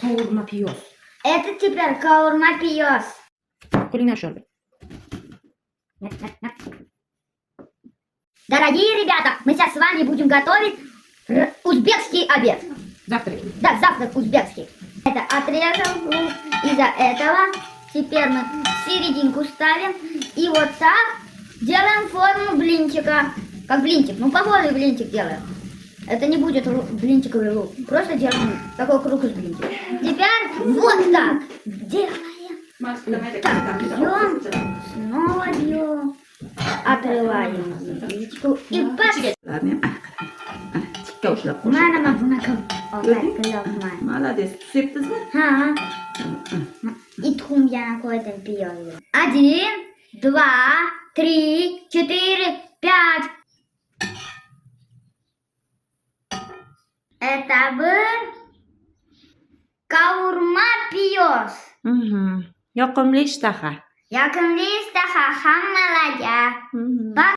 Каурма пьёс. Это теперь каурма пьёс. Кулинар шорбет. Дорогие ребята, мы сейчас с вами будем готовить узбекский обед. Завтрак. Да, завтрак узбекский. Это отрезал лук. Из-за этого теперь мы серединку ставим. И вот так делаем форму блинчика. Как блинчик. Ну, похожий блинчик делаем. Это не будет блинчиковый лук. Просто делаем такой круг из блинчика. Теперь вот так делаем. Так, бьем. Снова бьем. Отрываем яичко. И пошли. Mana mabunakam. Молодец. Süptüz mü? Ha. И тхум я на какой-то пьем. 1, 2, 3, 4, 5. Это был каурма пьёс. Yoqimli ishtaha. Yoqimli ishtaha hammalarga.